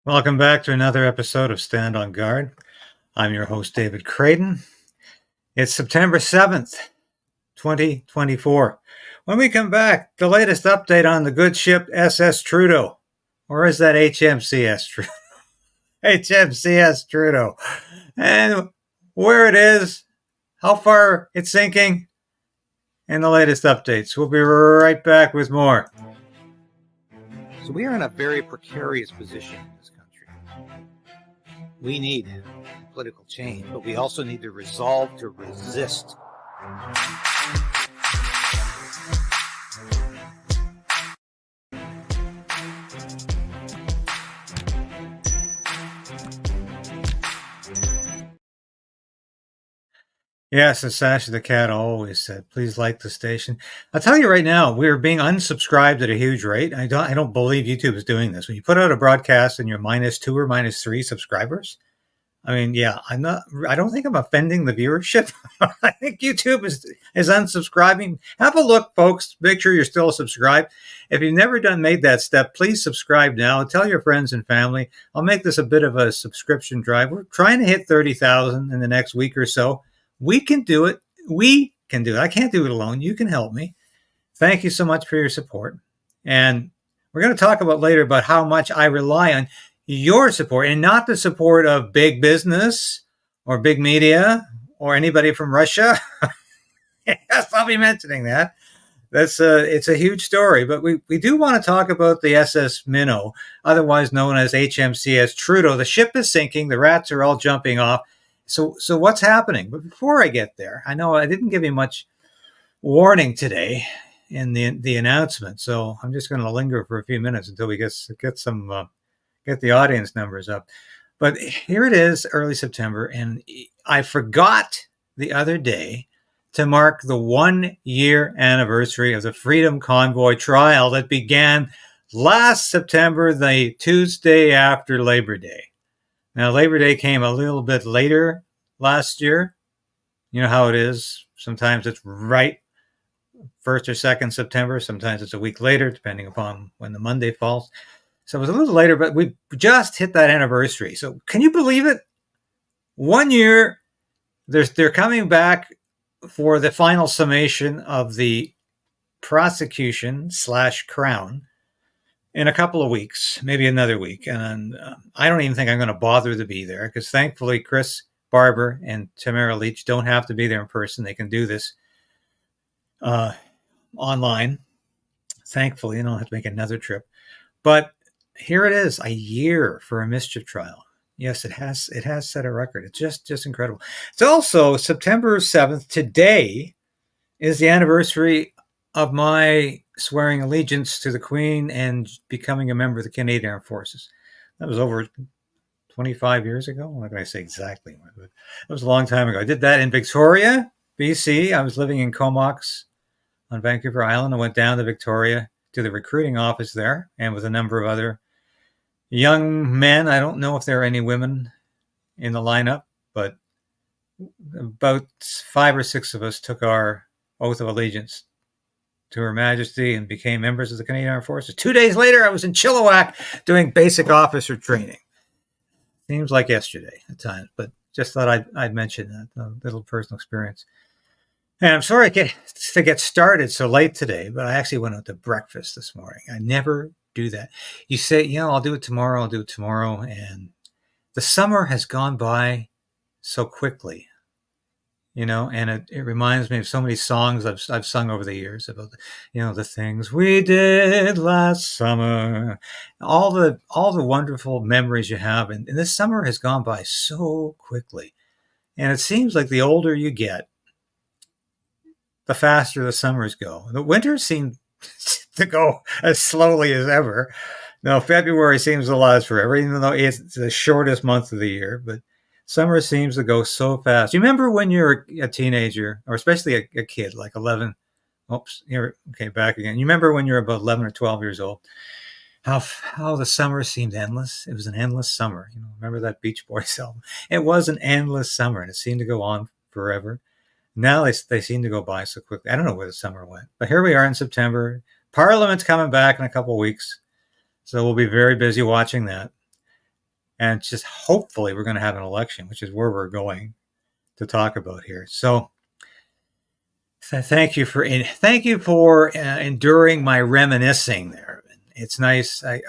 Welcome back to another episode of Stand on Guard. I'm your host, David Crayden. It's September 7th, 2024. When we come back, the latest update on the good ship SS Trudeau. Or is that HMCS Trudeau? HMCS Trudeau. And where it is, how far it's sinking, and the latest updates. We'll be right back with more. So we are in a very precarious position in this country. We need political change, but we also need the resolve to resist. Yes, as Sasha the Cat always said, please like the station. I'll tell you right now, we're being unsubscribed at a huge rate. I don't believe YouTube is doing this. When you put out a broadcast and you're -2 or -3 subscribers, I mean, yeah, I don't think I'm offending the viewership. I think YouTube is unsubscribing. Have a look, folks. Make sure you're still subscribed. If you've never made that step, please subscribe now. Tell your friends and family. I'll make this a bit of a subscription drive. We're trying to hit 30,000 in the next week or so. We can do it. We can do it. I can't do it alone. You can help me. Thank you so much for your support. And we're going to talk about later about how much I rely on your support and not the support of big business or big media or anybody from Russia. Yes, I'll be mentioning that. It's a huge story, but we do want to talk about the SS Minnow, otherwise known as HMCS Trudeau. The ship is sinking. The rats are all jumping off. So what's happening? But before I get there, I know I didn't give you much warning today in the announcement, so I'm just going to linger for a few minutes until we get the audience numbers up. But here it is, early September, and I forgot the other day to mark the 1-year anniversary of the Freedom Convoy trial that began last September, the Tuesday after Labor Day. Now, Labor Day came a little bit later last year. You know how it is. Sometimes it's right 1st or 2nd September. Sometimes it's a week later, depending upon when the Monday falls. So it was a little later, but we just hit that anniversary. So can you believe it? 1 year, they're coming back for the final summation of the prosecution / Crown in a couple of weeks, maybe another week. And I don't even think I'm going to bother to be there because thankfully Chris Barber and Tamara Leach don't have to be there in person. They can do this online. Thankfully, I don't have to make another trip. But here it is, a year for a mischief trial. Yes, it has set a record. It's just incredible. It's also September 7th. Today is the anniversary of my swearing allegiance to the Queen and becoming a member of the Canadian Armed Forces. That was over 25 years ago. I'm not going to say exactly, but it was a long time ago. I did that in Victoria, BC. I was living in Comox on Vancouver Island. I went down to Victoria to the recruiting office there and with a number of other young men. I don't know if there are any women in the lineup, but about 5 or 6 of us took our oath of allegiance to Her Majesty and became members of the Canadian Armed Forces. 2 days later, I was in Chilliwack doing basic officer training. Seems like yesterday at times, but just thought I'd mention that, a little personal experience. And I'm sorry to get started so late today, but I actually went out to breakfast this morning. I never do that. You say, I'll do it tomorrow. And the summer has gone by so quickly. And it reminds me of so many songs I've sung over the years about, the things we did last summer, all the wonderful memories you have. And this summer has gone by so quickly. And it seems like the older you get, the faster the summers go. The winters seem to go as slowly as ever. Now, February seems to last forever, even though it's the shortest month of the year. But summer seems to go so fast. You remember when you're a teenager, or especially a kid, like 11? Oops, back again. You remember when you're about 11 or 12 years old, how the summer seemed endless? It was an endless summer. Remember that Beach Boys album? It was an endless summer, and it seemed to go on forever. Now they seem to go by so quickly. I don't know where the summer went. But here we are in September. Parliament's coming back in a couple of weeks, so we'll be very busy watching that. And just hopefully we're going to have an election, which is where we're going to talk about here. So thank you for enduring my reminiscing there. It's nice. I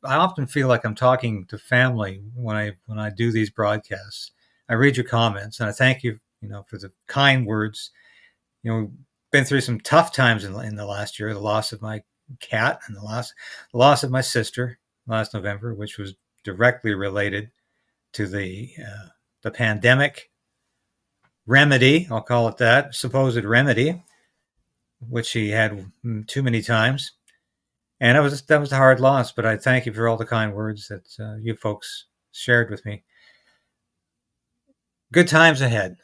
often feel like I'm talking to family when I do these broadcasts. I read your comments and I thank you, for the kind words. Been through some tough times in the last year. The loss of my cat and the loss of my sister last November, which was directly related to the pandemic remedy. I'll call it that, supposed remedy, which he had too many times. And that was a hard loss, but I thank you for all the kind words that you folks shared with me. Good times ahead,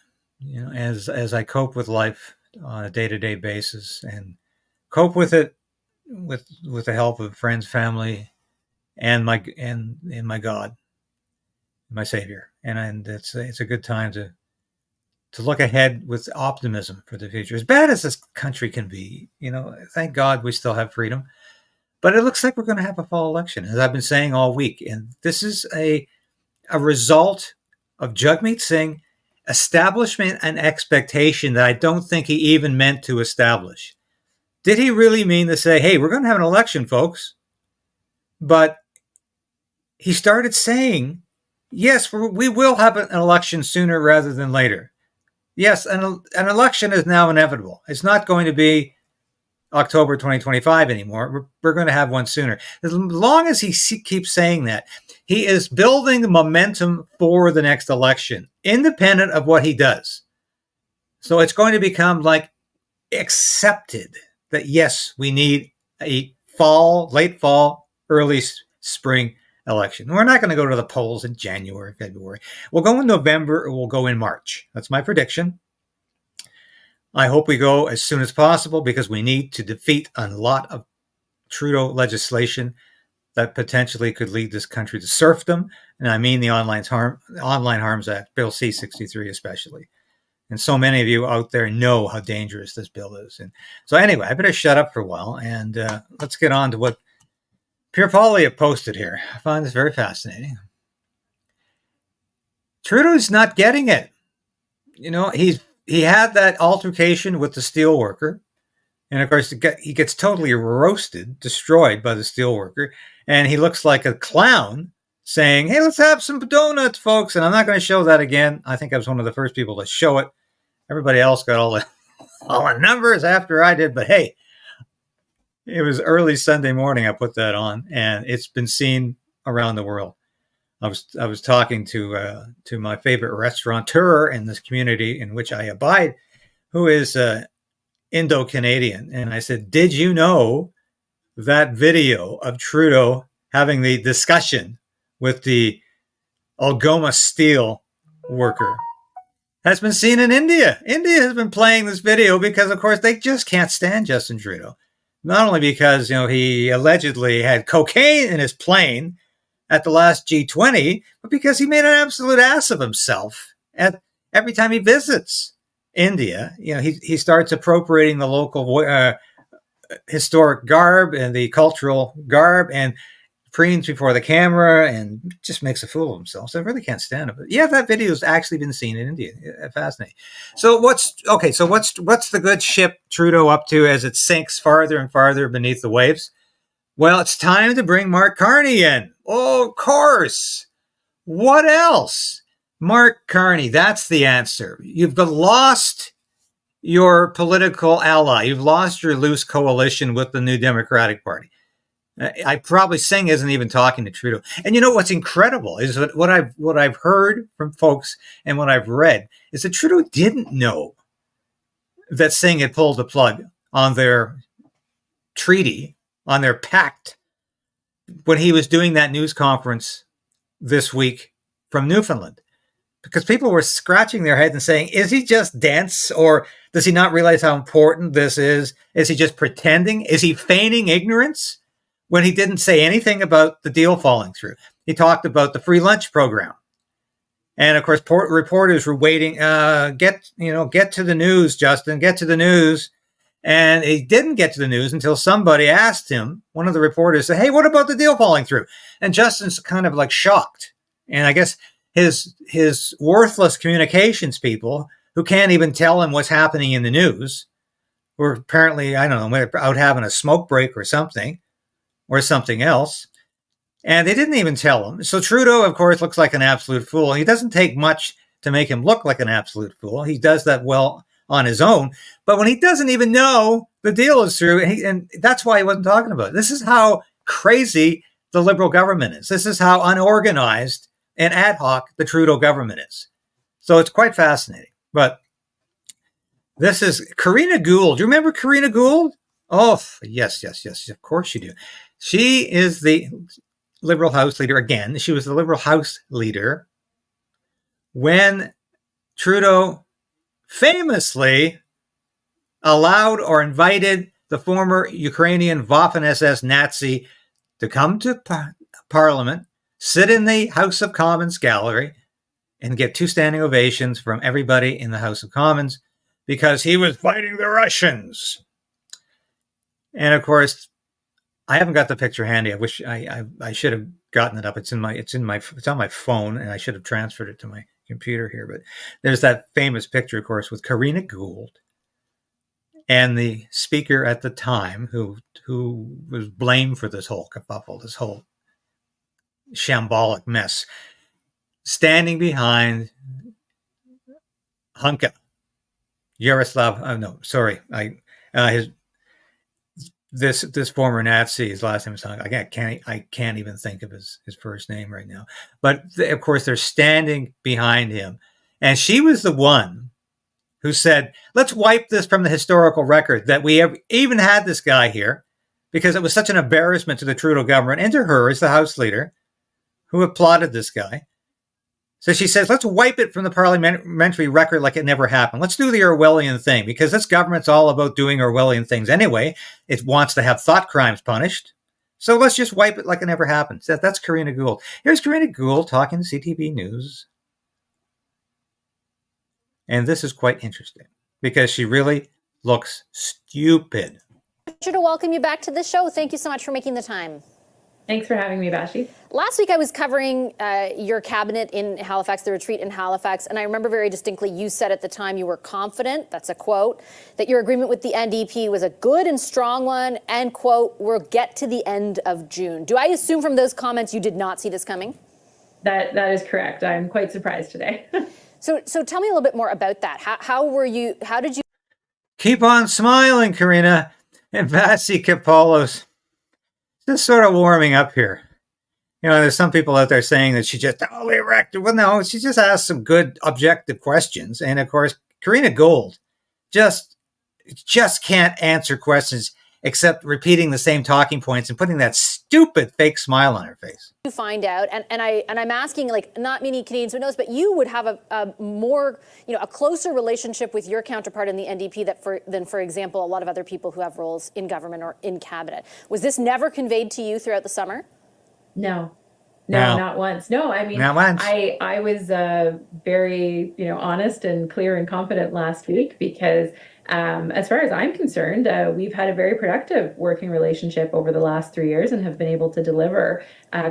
as I cope with life on a day-to-day basis and cope with it with the help of friends, family, and my God, my Savior. And it's a good time to look ahead with optimism for the future. As bad as this country can be, thank God we still have freedom. But it looks like we're going to have a fall election, as I've been saying all week. And this is a result of Jagmeet Singh establishment and expectation that I don't think he even meant to establish. Did he really mean to say, hey, we're going to have an election, folks? But he started saying, yes, we will have an election sooner rather than later. Yes, an election is now inevitable. It's not going to be October 2025 anymore. We're going to have one sooner. As long as he keeps saying that, he is building the momentum for the next election, independent of what he does. So it's going to become like accepted that, yes, we need a late fall, early spring election. We're not going to go to the polls in January, February. We'll go in November or we'll go in March. That's my prediction. I hope we go as soon as possible because we need to defeat a lot of Trudeau legislation that potentially could lead this country to serfdom. And I mean the Online Harms Act, Bill C-63 especially. And so many of you out there know how dangerous this bill is. And so anyway, I better shut up for a while and let's get on to what Pierre Poilievre posted here. I find this very fascinating. Trudeau's not getting it. He had that altercation with the steelworker. And of course, he gets totally roasted, destroyed by the steelworker. And he looks like a clown saying, hey, let's have some donuts, folks. And I'm not going to show that again. I think I was one of the first people to show it. Everybody else got all the numbers after I did. But hey, it was early Sunday morning I put that on. And it's been seen around the world. I was talking to my favorite restaurateur in this community in which I abide, who is Indo-Canadian. And I said, did you know that video of Trudeau having the discussion with the Algoma steel worker has been seen in India? India has been playing this video because, of course, they just can't stand Justin Trudeau. Not only because, he allegedly had cocaine in his plane at the last G20, but because he made an absolute ass of himself every time he visits India. He starts appropriating the local historic garb and the cultural garb and preens before the camera and just makes a fool of himself. So I really can't stand it. But yeah, that video has actually been seen in India. Fascinating. So what's the good ship Trudeau up to as it sinks farther and farther beneath the waves? Well, it's time to bring Mark Carney in. Oh, of course. What else? Mark Carney, that's the answer. You've lost your political ally. You've lost your loose coalition with the New Democratic Party. I probably Singh isn't even talking to Trudeau. And you know what's incredible is that what I've heard from folks and what I've read is that Trudeau didn't know that Singh had pulled the plug on their treaty, on their pact, when he was doing that news conference this week from Newfoundland. Because people were scratching their heads and saying, is he just dense, or does he not realize how important this is? Is he just pretending? Is he feigning ignorance when he didn't say anything about the deal falling through? He talked about the free lunch program. And of course, reporters were waiting, get to the news, Justin, get to the news. And he didn't get to the news until somebody asked him, one of the reporters said, hey, what about the deal falling through? And Justin's kind of like shocked. And I guess his worthless communications people who can't even tell him what's happening in the news were apparently, I don't know, out having a smoke break or something else. And they didn't even tell him. So Trudeau, of course, looks like an absolute fool. He doesn't take much to make him look like an absolute fool. He does that well on his own. But when he doesn't even know the deal is through, and that's why he wasn't talking about it. This is how crazy the Liberal government is. This is how unorganized and ad hoc the Trudeau government is. So it's quite fascinating. But this is Karina Gould. Do you remember Karina Gould? Oh, yes. Of course you do. She is the Liberal House Leader again. She was the Liberal House Leader when Trudeau famously allowed or invited the former Ukrainian Waffen-SS Nazi to come to Parliament, sit in the House of Commons gallery, and get 2 standing ovations from everybody in the House of Commons because he was fighting the Russians. And of course, I haven't got the picture handy. I wish I should have gotten it up. It's on my phone, and I should have transferred it to my computer here. But there's that famous picture, of course, with Karina Gould and the speaker at the time, who was blamed for this whole kerfuffle, this whole shambolic mess, standing behind Hunka Yaroslav. Oh no, sorry, this former Nazi. His last name is Hunka. I can't even think of his first name right now. But of course, they're standing behind him, and she was the one who said, "Let's wipe this from the historical record that we even had this guy here," because it was such an embarrassment to the Trudeau government and to her as the House Leader, who applauded this guy. So she says, let's wipe it from the parliamentary record like it never happened. Let's do the Orwellian thing, because this government's all about doing Orwellian things anyway. It wants to have thought crimes punished. So let's just wipe it like it never happened. That's Karina Gould. Here's Karina Gould talking to CTV News. And this is quite interesting because she really looks stupid. Pleasure to welcome you back to the show. Thank you so much for making the time. Thanks for having me, Bashi. Last week I was covering your cabinet in Halifax, the retreat in Halifax, and I remember very distinctly you said at the time you were confident, that's a quote, that your agreement with the NDP was a good and strong one, and quote, we'll get to the end of June. Do I assume from those comments you did not see this coming? That is correct. I'm quite surprised today. So tell me a little bit more about that. How did you? Keep on smiling, Karina. And Vasi Kapolos. Just sort of warming up here. You know, there's some people out there saying that she just totally wrecked it. Well, no, she just asked some good, objective questions. And of course, Karina Gould just can't answer questions except repeating the same talking points and putting that stupid fake smile on her face. You find out, and I'm asking, like, not many Canadians would know this, but you would have a more, a closer relationship with your counterpart in the NDP than, for example, a lot of other people who have roles in government or in cabinet. Was this never conveyed to you throughout the summer? No, not once. No, I mean, not once. I was very, honest and clear and confident last week because as far as I'm concerned, we've had a very productive working relationship over the last 3 years and have been able to deliver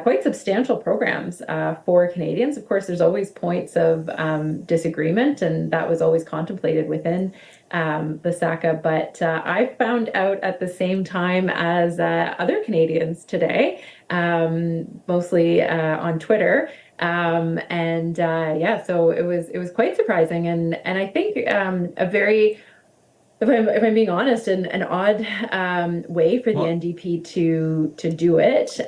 quite substantial programs for Canadians. Of course, there's always points of disagreement, and that was always contemplated within the SACA. But I found out at the same time as other Canadians today, mostly on Twitter. So it was quite surprising, and I think a very, if I'm being honest, an odd way for the NDP to do it.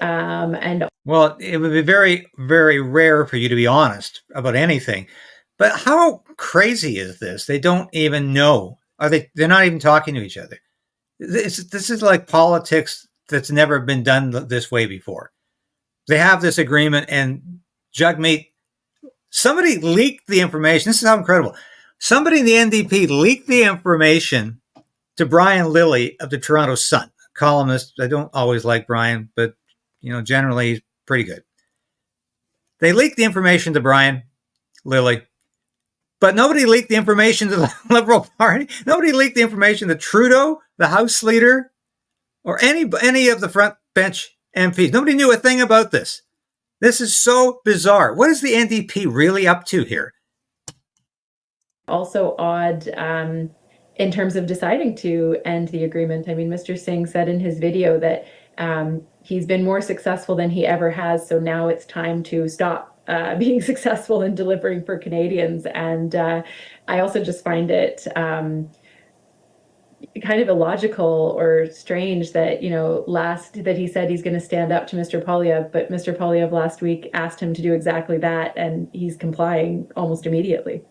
Well, it would be very, very rare for you to be honest about anything. But how crazy is this? They don't even know. They're not even talking to each other. This is like politics that's never been done this way before. They have this agreement, and Jagmeet, somebody leaked the information. This is how incredible. Somebody in the NDP leaked the information to Brian Lilley of the Toronto Sun, columnist. I don't always like Brian, but generally he's pretty good. They leaked the information to Brian Lilley, but nobody leaked the information to the Liberal Party. Nobody leaked the information to Trudeau, the House Leader, or any of the front bench MPs. Nobody knew a thing about this. This is so bizarre. What is the NDP really up to here? Also odd in terms of deciding to end the agreement. I mean, Mr. Singh said in his video that he's been more successful than he ever has, so now it's time to stop being successful in delivering for Canadians. And I also just find it kind of illogical or strange that, that he said he's going to stand up to Mr. Poilievre, but Mr. Poilievre last week asked him to do exactly that, and he's complying almost immediately.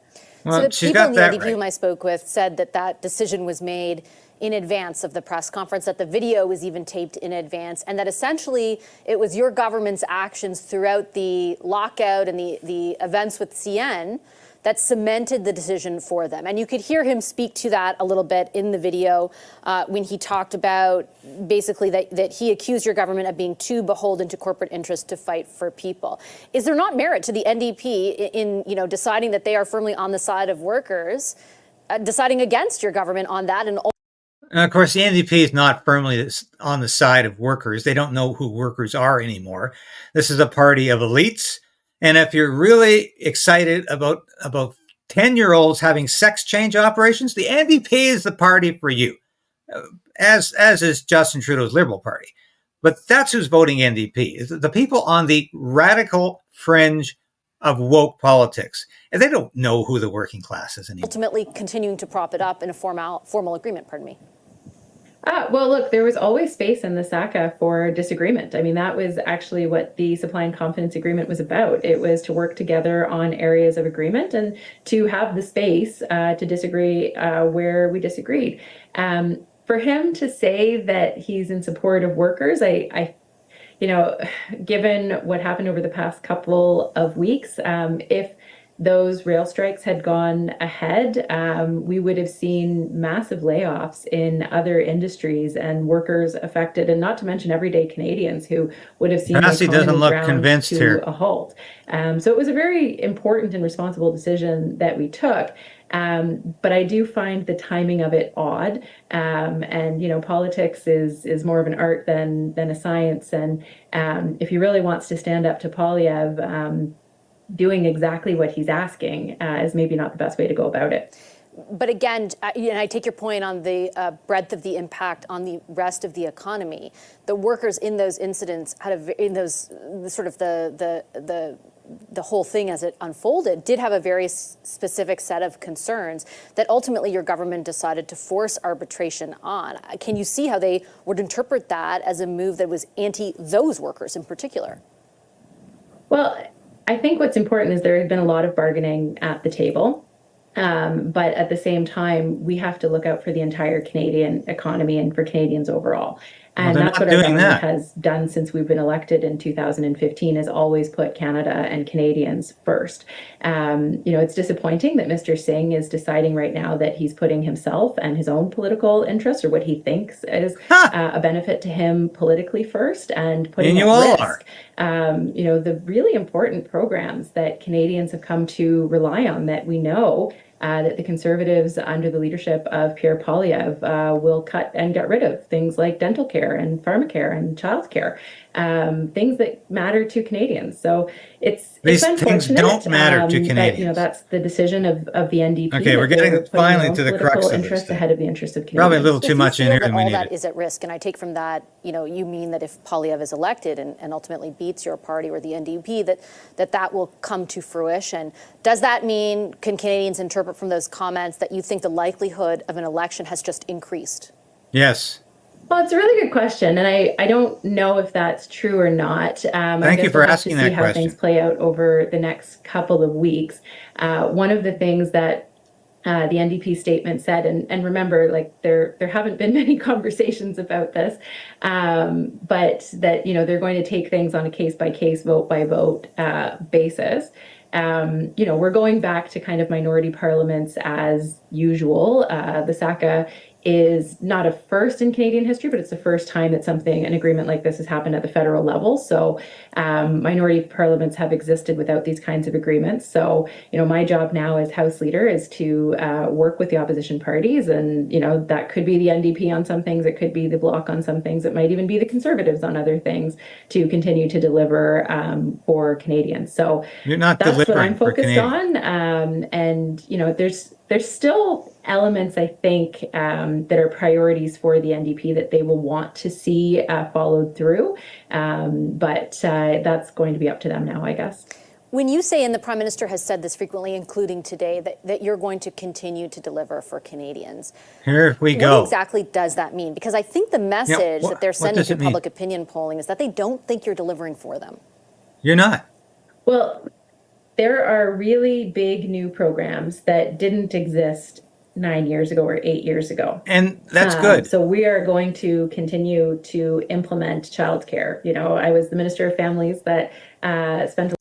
Well, so the people in the NDP whom I spoke with said that that decision was made in advance of the press conference, that the video was even taped in advance, and that essentially it was your government's actions throughout the lockout and the events with CN that cemented the decision for them. And you could hear him speak to that a little bit in the video when he talked about basically that he accused your government of being too beholden to corporate interests to fight for people. Is there not merit to the NDP in deciding that they are firmly on the side of workers, deciding against your government on that? And of course, the NDP is not firmly on the side of workers. They don't know who workers are anymore. This is a party of elites. And if you're really excited about 10-year-olds having sex change operations, the NDP is the party for you, as is Justin Trudeau's Liberal Party. But that's who's voting NDP, the people on the radical fringe of woke politics. And they don't know who the working class is anymore. Ultimately continuing to prop it up in a formal agreement, pardon me. Well, look, there was always space in the SACA for disagreement. I mean, that was actually what the Supply and Confidence Agreement was about. It was to work together on areas of agreement and to have the space to disagree where we disagreed. For him to say that he's in support of workers, I given what happened over the past couple of weeks, if those rail strikes had gone ahead, we would have seen massive layoffs in other industries and workers affected, and not to mention everyday Canadians who would have seen the economy doesn't look convinced to here. A halt. So it was a very important and responsible decision that we took. But I do find the timing of it odd. And politics is more of an art than a science. And if he really wants to stand up to Poilievre, doing exactly what he's asking is maybe not the best way to go about it. But again, I take your point on the breadth of the impact on the rest of the economy. The workers in those incidents the whole thing as it unfolded did have a very specific set of concerns that ultimately your government decided to force arbitration on. Can you see how they would interpret that as a move that was anti those workers in particular? Well, I think what's important is there has been a lot of bargaining at the table. But at the same time, we have to look out for the entire Canadian economy and for Canadians overall. And that's what our government has done since we've been elected in 2015, is always put Canada and Canadians first. It's disappointing that Mr. Singh is deciding right now that he's putting himself and his own political interests, or what he thinks is a benefit to him politically first, and putting at risk the really important programs that Canadians have come to rely on, that we know that the Conservatives under the leadership of Pierre Poilievre will cut and get rid of, things like dental care and pharmacare and childcare, things that matter to Canadians. So it's unfortunate. Things don't matter to Canadians. That's the decision of the NDP. Okay, we're getting finally to the crux of this. Ahead of the interests of Canadians. Probably a little too much in here than we needed. All that is at risk, and I take from that, you mean that if Poilievre is elected and ultimately beats your party or the NDP, that will come to fruition. Does that mean, can Canadians interpret from those comments that you think the likelihood of an election has just increased? Yes. Well, it's a really good question, and I don't know if that's true or not. Thank you for asking that question. How things play out over the next couple of weeks. One of the things that the NDP statement said, and remember, there haven't been many conversations about this, but that they're going to take things on a case-by-case, vote-by-vote basis. We're going back to kind of minority parliaments as usual. The SACA is not a first in Canadian history, but it's the first time that an agreement like this has happened at the federal level. So minority parliaments have existed without these kinds of agreements. So, my job now as House Leader is to work with the opposition parties. And, that could be the NDP on some things. It could be the Bloc on some things. It might even be the Conservatives on other things to continue to deliver for Canadians. So you're not that's what delivering I'm focused on. There's still elements, I think, that are priorities for the NDP that they will want to see followed through. But that's going to be up to them now, I guess. When you say, and the Prime Minister has said this frequently, including today, that you're going to continue to deliver for Canadians. Here we go. What exactly does that mean? Because I think the message that they're sending through public opinion polling is that they don't think you're delivering for them. You're not. Well, there are really big new programs that didn't exist 9 years ago or 8 years ago. And that's good. So we are going to continue to implement childcare. I was the Minister of Families that spent.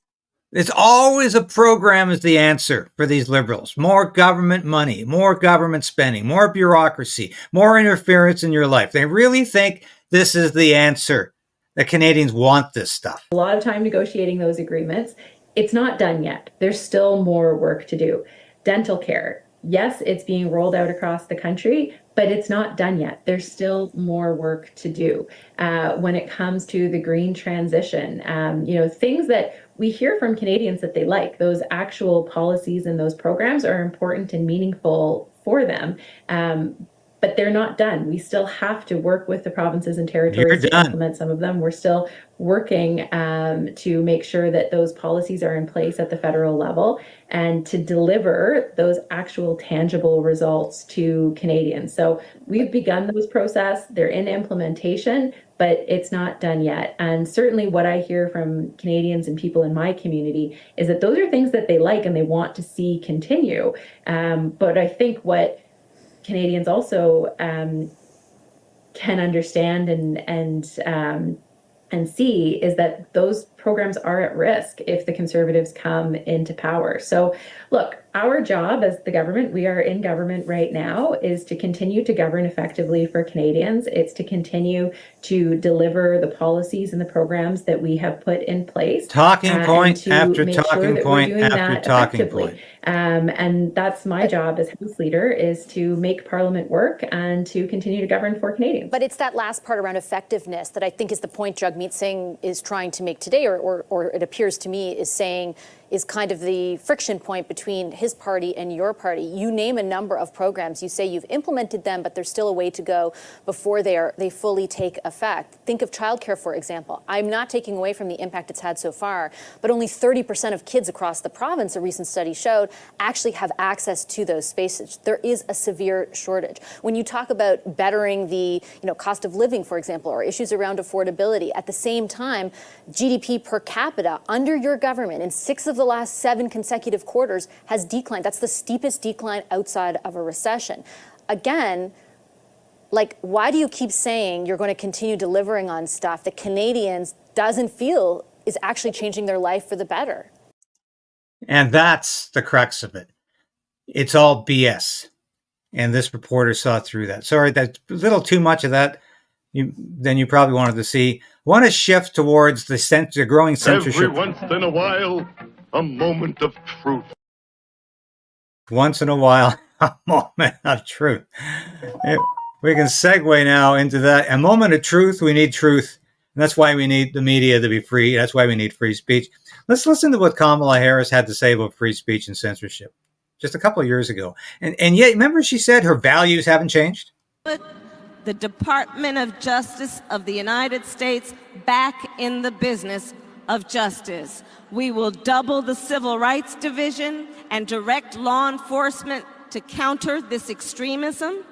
It's always a program is the answer for these Liberals. More government money, more government spending, more bureaucracy, more interference in your life. They really think this is the answer. The Canadians want this stuff. A lot of time negotiating those agreements. It's not done yet. There's still more work to do. Dental care. Yes, it's being rolled out across the country, but it's not done yet. There's still more work to do. When it comes to the green transition, things that we hear from Canadians that they like, those actual policies and those programs are important and meaningful for them. But they're not done. We still have to work with the provinces and territories to implement some of them. We're still working to make sure that those policies are in place at the federal level and to deliver those actual tangible results to Canadians. So we've begun those process. They're in implementation, but it's not done yet. And certainly what I hear from Canadians and people in my community is that those are things that they like and they want to see continue. But I think what Canadians also can understand and see is that those programs are at risk if the Conservatives come into power. So look, our job as the government, we are in government right now, is to continue to govern effectively for Canadians. It's to continue to deliver the policies and the programs that we have put in place. Talking point after talking point after talking point. And that's my job as House Leader, is to make Parliament work and to continue to govern for Canadians. But it's that last part around effectiveness that I think is the point Jagmeet Singh is trying to make today, or it appears to me is saying is kind of the friction point between his party and your party. You name a number of programs. You say you've implemented them, but there's still a way to go before they fully take effect. Think of childcare, for example. I'm not taking away from the impact it's had so far, but only 30% of kids across the province, a recent study showed, actually have access to those spaces. There is a severe shortage. When you talk about bettering the cost of living, for example, or issues around affordability, at the same time, GDP per capita under your government in 6 of the last 7 consecutive quarters has declined. That's the steepest decline outside of a recession. Again, why do you keep saying you're going to continue delivering on stuff that Canadians doesn't feel is actually changing their life for the better? And that's the crux of it. It's all BS. And this reporter saw through that. Sorry, that's a little too much of that than you probably wanted to see. I want to shift towards the growing censorship. Every once in a while, a moment of truth. Once in a while, a moment of truth. We can segue now into that. A moment of truth, we need truth. And that's why we need the media to be free. That's why we need free speech. Let's listen to what Kamala Harris had to say about free speech and censorship just a couple of years ago. And yet, remember she said her values haven't changed? Put the Department of Justice of the United States back in the business of justice. We will double the Civil Rights Division and direct law enforcement to counter this extremism.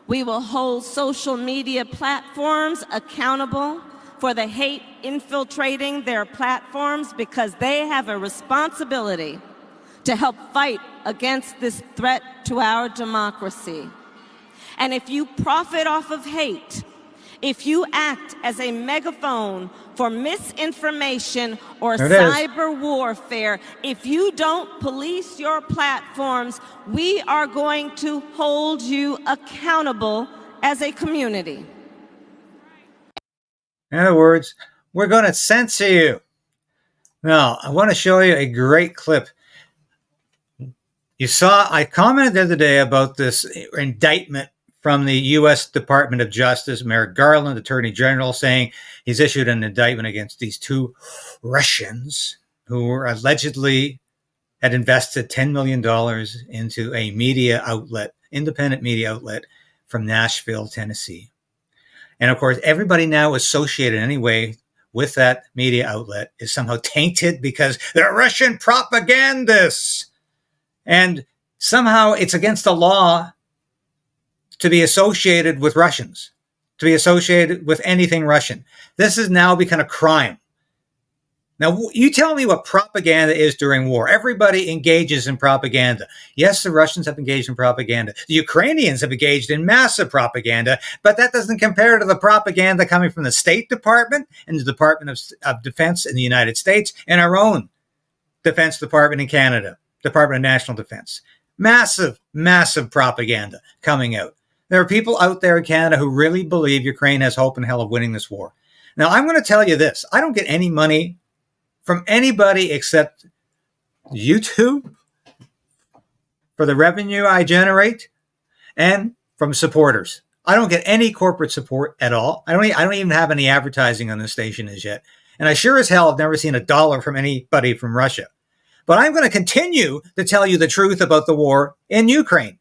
We will hold social media platforms accountable for the hate infiltrating their platforms, because they have a responsibility to help fight against this threat to our democracy. And if you profit off of hate If you act as a megaphone for misinformation or cyber warfare, if you don't police your platforms, we are going to hold you accountable as a community. In other words, we're going to censor you. Now, I want to show you a great clip. You saw, I commented the other day about this indictment from the U.S. Department of Justice, Merrick Garland, Attorney General, saying he's issued an indictment against these two Russians who were allegedly had invested $10 million into a media outlet, independent media outlet from Nashville, Tennessee. And of course, everybody now associated anyway with that media outlet is somehow tainted because they're Russian propagandists. And somehow it's against the law to be associated with Russians, to be associated with anything Russian. This has now become a crime. Now, you tell me what propaganda is during war. Everybody engages in propaganda. Yes, the Russians have engaged in propaganda. The Ukrainians have engaged in massive propaganda, but that doesn't compare to the propaganda coming from the State Department and the Department of Defense in the United States and our own Defense Department in Canada, Department of National Defense. Massive, massive propaganda coming out. There are people out there in Canada who really believe Ukraine has hope in hell of winning this war. Now, I'm going to tell you this. I don't get any money from anybody except YouTube for the revenue I generate and from supporters. I don't get any corporate support at all. I don't even have any advertising on this station as yet. And I sure as hell have never seen $1 from anybody from Russia. But I'm going to continue to tell you the truth about the war in Ukraine,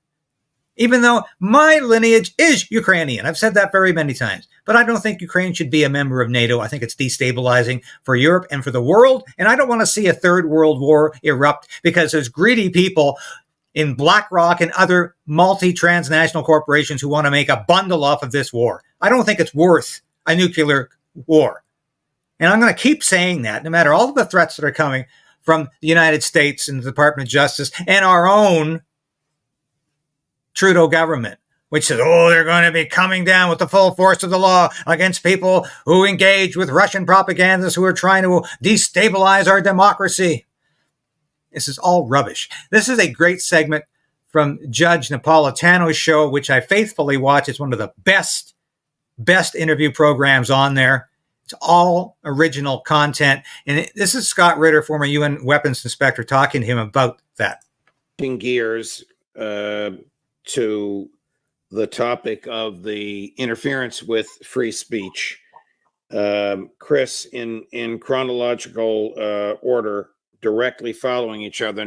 even though my lineage is Ukrainian. I've said that very many times. But I don't think Ukraine should be a member of NATO. I think it's destabilizing for Europe and for the world. And I don't want to see a third world war erupt because there's greedy people in BlackRock and other multi-transnational corporations who want to make a bundle off of this war. I don't think it's worth a nuclear war. And I'm going to keep saying that no matter all of the threats that are coming from the United States and the Department of Justice and our own Trudeau government, which says, oh, they're going to be coming down with the full force of the law against people who engage with Russian propagandists who are trying to destabilize our democracy. This is all rubbish. This is a great segment from Judge Napolitano's show, which I faithfully watch. It's one of the best interview programs on there. It's all original content. And this is Scott Ritter, former UN weapons inspector, talking to him about that. Gears to the topic of the interference with free speech. Chris, in chronological order, directly following each other,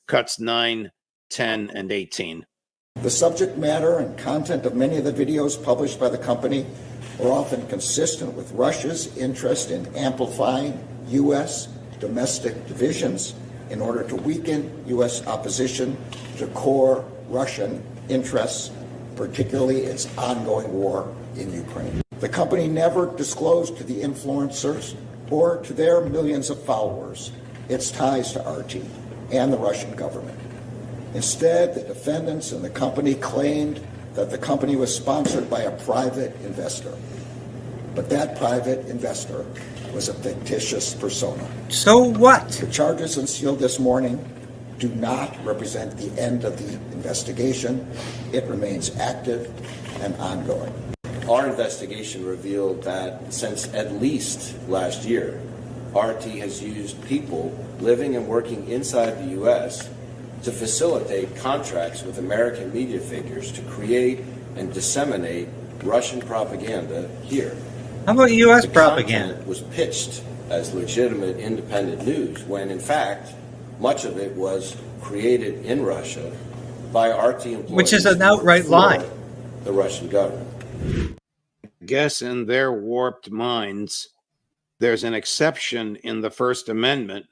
cuts 9, 10, and 18. The subject matter and content of many of the videos published by the company are often consistent with Russia's interest in amplifying U.S. domestic divisions in order to weaken U.S. opposition to core Russian interests, particularly its ongoing war in Ukraine. The company never disclosed to the influencers or to their millions of followers its ties to RT and the Russian government. Instead, the defendants and the company claimed that the company was sponsored by a private investor. But that private investor was a fictitious persona. So what? The charges unsealed this morning do not represent the end of the investigation. It remains active and ongoing. Our investigation revealed that since at least last year, RT has used people living and working inside the U.S. to facilitate contracts with American media figures to create and disseminate Russian propaganda here. How about U.S. The propaganda? Content was pitched as legitimate independent news when, in fact, much of it was created in Russia by RT employees, which is an outright lie. The Russian government. I guess in their warped minds, there's an exception in the First Amendment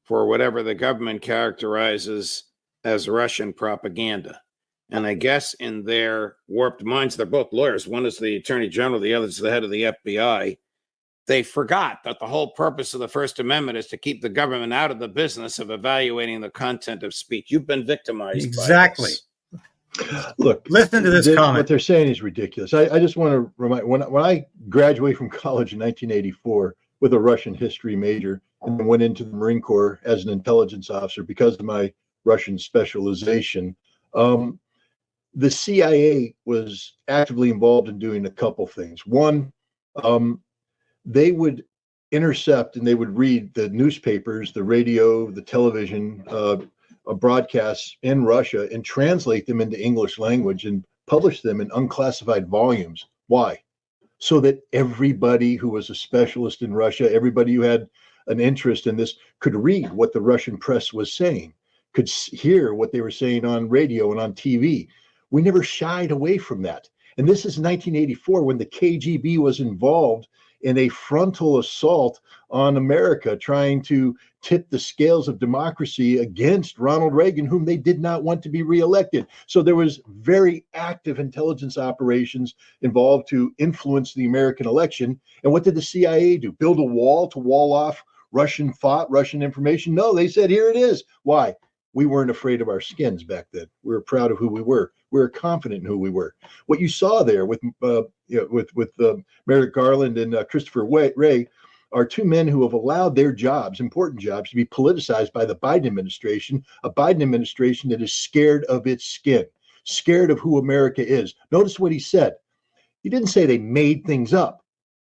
for whatever the government characterizes as Russian propaganda. And I guess in their warped minds, they're both lawyers. One is the Attorney General, the other is the head of the FBI. They forgot that the whole purpose of the First Amendment is to keep the government out of the business of evaluating the content of speech. You've been victimized exactly. by this. Look, listen to this comment. What they're saying is ridiculous. I just want to remind, when I graduated from college in 1984 with a Russian history major and then went into the Marine Corps as an intelligence officer because of my Russian specialization, the CIA was actively involved in doing a couple things. One, they would intercept and they would read the newspapers, the radio, the television broadcasts in Russia and translate them into English language and publish them in unclassified volumes. Why? So that everybody who was a specialist in Russia, everybody who had an interest in this could read what the Russian press was saying, could hear what they were saying on radio and on TV. We never shied away from that. And this is 1984 when the KGB was involved in a frontal assault on America, trying to tip the scales of democracy against Ronald Reagan, whom they did not want to be reelected. So there was very active intelligence operations involved to influence the American election. And what did the CIA do? Build a wall to wall off Russian information? No, they said, here it is. Why? We weren't afraid of our skins back then. We were proud of who we were. We were confident in who we were. What you saw there with Merrick Garland and Christopher Wray are two men who have allowed their jobs, important jobs, to be politicized by the Biden administration, a Biden administration that is scared of its skin, scared of who America is. Notice what he said. He didn't say they made things up.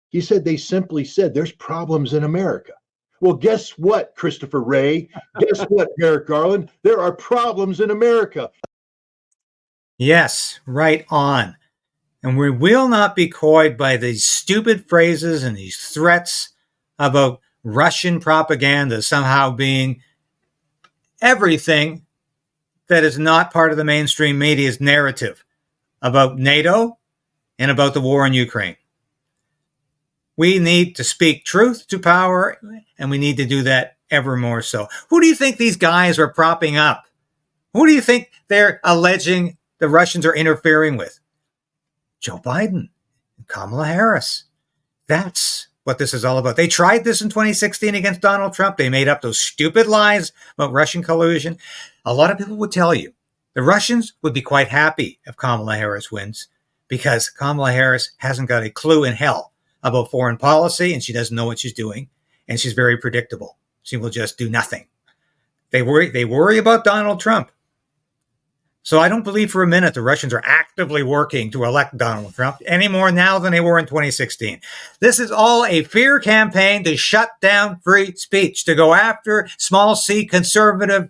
He said they simply said there's problems in America. Well, guess what, Christopher Wray? Guess what, Merrick Garland? There are problems in America. Yes, right on. And we will not be coyed by these stupid phrases and these threats about Russian propaganda somehow being everything that is not part of the mainstream media's narrative about NATO and about the war in Ukraine. We need to speak truth to power, and we need to do that ever more so. Who do you think these guys are propping up? Who do you think they're alleging the Russians are interfering with? Joe Biden and Kamala Harris. That's what this is all about. They tried this in 2016 against Donald Trump. They made up those stupid lies about Russian collusion. A lot of people would tell you the Russians would be quite happy if Kamala Harris wins, because Kamala Harris hasn't got a clue in hell about foreign policy, and she doesn't know what she's doing, and she's very predictable. She will just do nothing. They worry about Donald Trump. So I don't believe for a minute the Russians are actively working to elect Donald Trump any more now than they were in 2016. This is all a fear campaign to shut down free speech, to go after small c conservative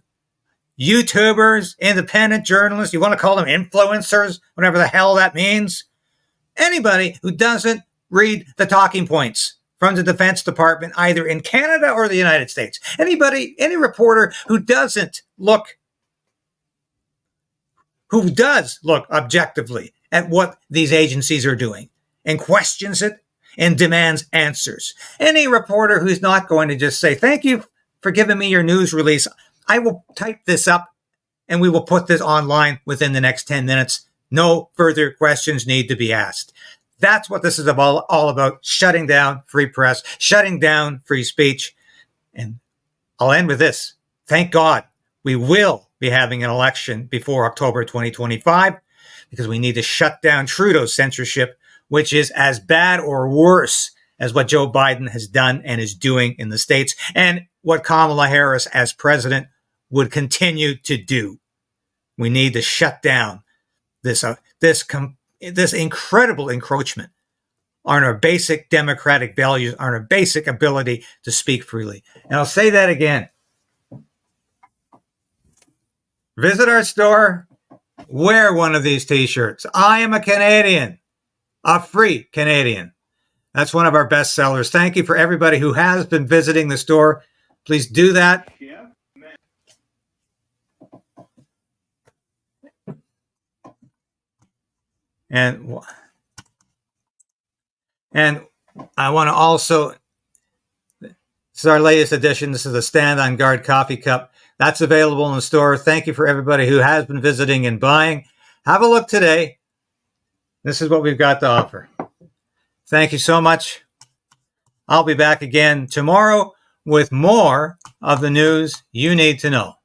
YouTubers, independent journalists. You want to call them influencers, whatever the hell that means. Anybody who doesn't read the talking points from the Defense Department, either in Canada or the United States. Any reporter who does look objectively at what these agencies are doing and questions it and demands answers. Any reporter who's not going to just say, thank you for giving me your news release. I will type this up and we will put this online within the next 10 minutes. No further questions need to be asked. That's what this is all about, shutting down free press, shutting down free speech. And I'll end with this. Thank God we will be having an election before October 2025, because we need to shut down Trudeau's censorship, which is as bad or worse as what Joe Biden has done and is doing in the States, and what Kamala Harris as president would continue to do. We need to shut down this incredible encroachment on our basic democratic values, on our basic ability to speak freely. And I'll say that again. Visit our store, wear one of these t-shirts. I am a Canadian, a free Canadian. That's one of our best sellers. Thank you for everybody who has been visiting the store. Please do that. And I want to also, this is our latest edition. This is the Stand on Guard coffee cup. That's available in the store. Thank you for everybody who has been visiting and buying. Have a look today. This is what we've got to offer. Thank you so much. I'll be back again tomorrow with more of the news you need to know.